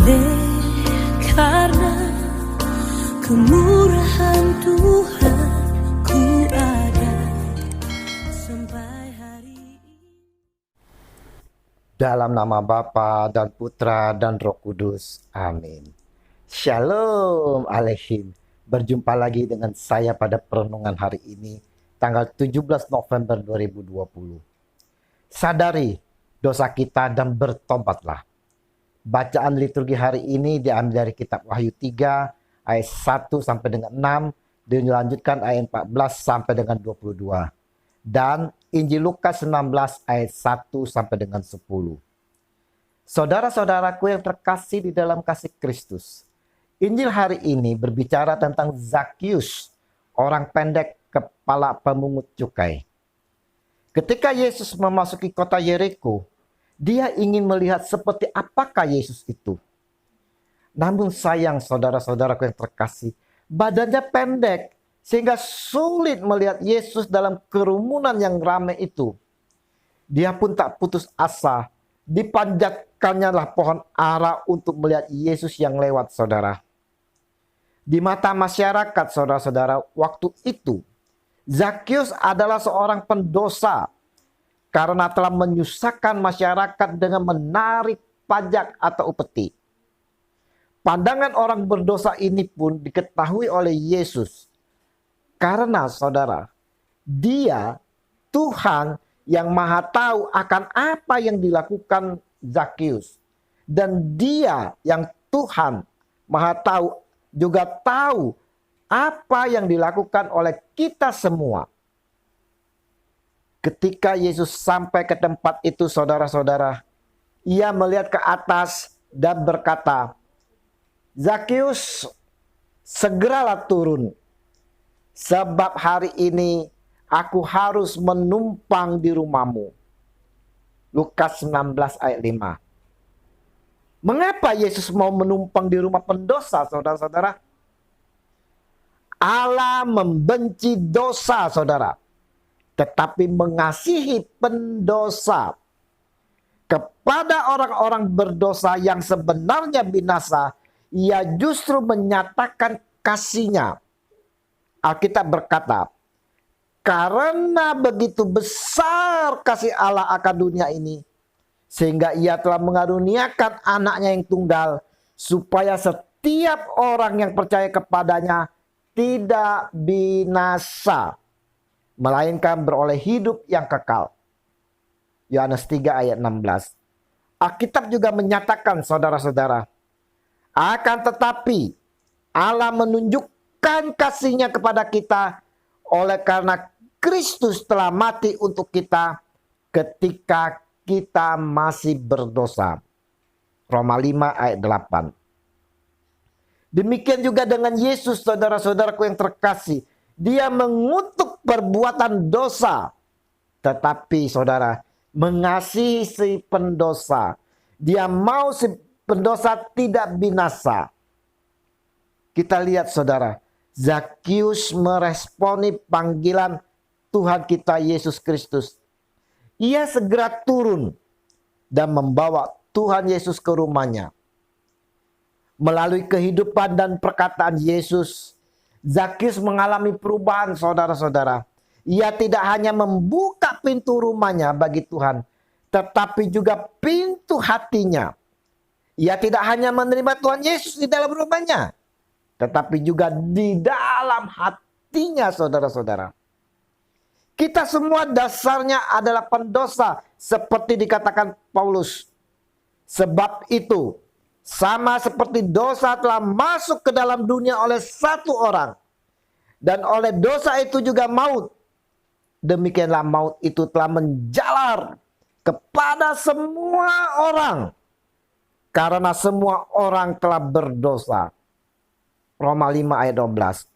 Oleh karena kemurahan Tuhan ku ada sampai hari ini. Dalam nama Bapa dan Putra dan Roh Kudus. Amin. Shalom Aleichem. Berjumpa lagi dengan saya pada perenungan hari ini, tanggal 17 November 2020. Sadari dosa kita dan bertobatlah. Bacaan liturgi hari ini diambil dari kitab Wahyu 3 ayat 1 sampai dengan 6, dilanjutkan ayat 14 sampai dengan 22. Dan Injil Lukas 16 ayat 1 sampai dengan 10. Saudara-saudaraku yang terkasih di dalam kasih Kristus, Injil hari ini berbicara tentang Zakheus, orang pendek kepala pemungut cukai. Ketika Yesus memasuki kota Yeriko, dia ingin melihat seperti apakah Yesus itu. Namun sayang saudara-saudaraku yang terkasih, badannya pendek sehingga sulit melihat Yesus dalam kerumunan yang ramai itu. Dia pun tak putus asa, dipanjatkannya lah pohon ara untuk melihat Yesus yang lewat, saudara. Di mata masyarakat, saudara-saudara, waktu itu Zakheus adalah seorang pendosa karena telah menyusahkan masyarakat dengan menarik pajak atau upeti. Pandangan orang berdosa ini pun diketahui oleh Yesus. Karena saudara, dia Tuhan yang maha tahu akan apa yang dilakukan Zakheus. Dan dia yang Tuhan maha tahu juga tahu apa yang dilakukan oleh kita semua. Ketika Yesus sampai ke tempat itu, saudara-saudara, ia melihat ke atas dan berkata, "Zakheus, segeralah turun. Sebab hari ini aku harus menumpang di rumahmu." Lukas 19 ayat 5. Mengapa Yesus mau menumpang di rumah pendosa, saudara-saudara? Allah membenci dosa, saudara, tetapi mengasihi pendosa. Kepada orang-orang berdosa yang sebenarnya binasa, ia justru menyatakan kasih-Nya. Alkitab berkata, karena begitu besar kasih Allah akan dunia ini, sehingga ia telah mengaruniakan anaknya yang tunggal, supaya setiap orang yang percaya kepadanya tidak binasa, melainkan beroleh hidup yang kekal. Yohanes 3 ayat 16. Alkitab juga menyatakan, saudara-saudara, akan tetapi Allah menunjukkan kasih-Nya kepada kita oleh karena Kristus telah mati untuk kita ketika kita masih berdosa. Roma 5 ayat 8. Demikian juga dengan Yesus, saudara-saudaraku yang terkasih. Dia mengutuk perbuatan dosa, tetapi saudara mengasihi si pendosa. Dia mau si pendosa tidak binasa. Kita lihat, saudara, Zakheus meresponi panggilan Tuhan kita Yesus Kristus. Ia segera turun dan membawa Tuhan Yesus ke rumahnya. Melalui kehidupan dan perkataan Yesus, Zakheus mengalami perubahan, saudara-saudara. Ia tidak hanya membuka pintu rumahnya bagi Tuhan, tetapi juga pintu hatinya. Ia tidak hanya menerima Tuhan Yesus di dalam rumahnya, tetapi juga di dalam hatinya, saudara-saudara. Kita semua dasarnya adalah pendosa, seperti dikatakan Paulus. Sebab itu, sama seperti dosa telah masuk ke dalam dunia oleh satu orang, dan oleh dosa itu juga maut, demikianlah maut itu telah menjalar kepada semua orang, karena semua orang telah berdosa. Roma 5 ayat 12.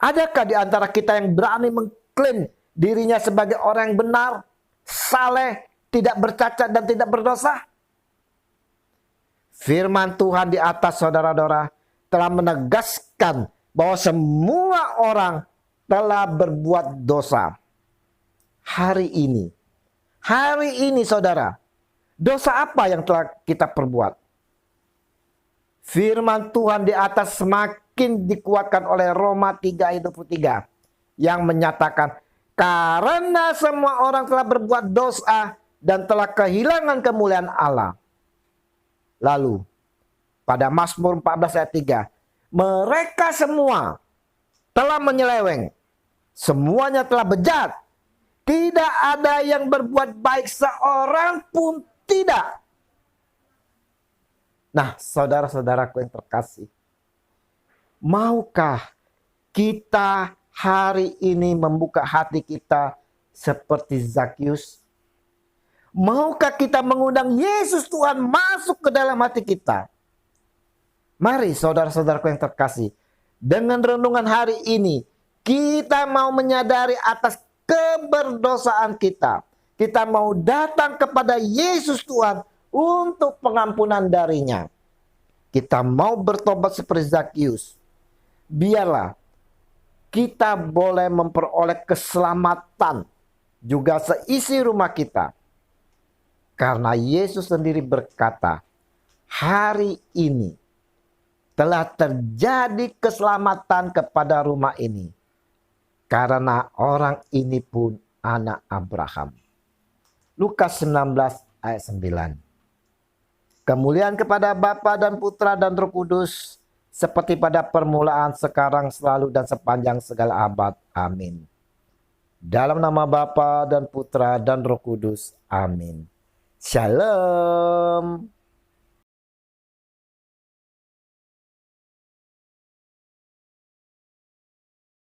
Adakah di antara kita yang berani mengklaim dirinya sebagai orang yang benar, saleh, tidak bercacat dan tidak berdosa? Firman Tuhan di atas, saudara-saudara, telah menegaskan bahwa semua orang telah berbuat dosa. Hari ini saudara, dosa apa yang telah kita perbuat? Firman Tuhan di atas semakin dikuatkan oleh Roma 3 ayat 23 yang menyatakan, karena semua orang telah berbuat dosa dan telah kehilangan kemuliaan Allah. Lalu pada Mazmur 14 ayat 3, mereka semua telah menyeleweng, semuanya telah bejat, tidak ada yang berbuat baik, seorang pun tidak. Nah, saudara-saudaraku yang terkasih, maukah kita hari ini membuka hati kita seperti Zakius? Maukah kita mengundang Yesus Tuhan masuk ke dalam hati kita? Mari saudara-saudaraku yang terkasih, dengan renungan hari ini, kita mau menyadari atas keberdosaan kita. Kita mau datang kepada Yesus Tuhan untuk pengampunan darinya. Kita mau bertobat seperti Zakius. Biarlah kita boleh memperoleh keselamatan juga seisi rumah kita. Karena Yesus sendiri berkata, hari ini telah terjadi keselamatan kepada rumah ini. Karena orang ini pun anak Abraham. Lukas 19 ayat 9. Kemuliaan kepada Bapa dan Putra dan Roh Kudus, seperti pada permulaan, sekarang, selalu, dan sepanjang segala abad. Amin. Dalam nama Bapa dan Putra dan Roh Kudus. Amin. Shalom.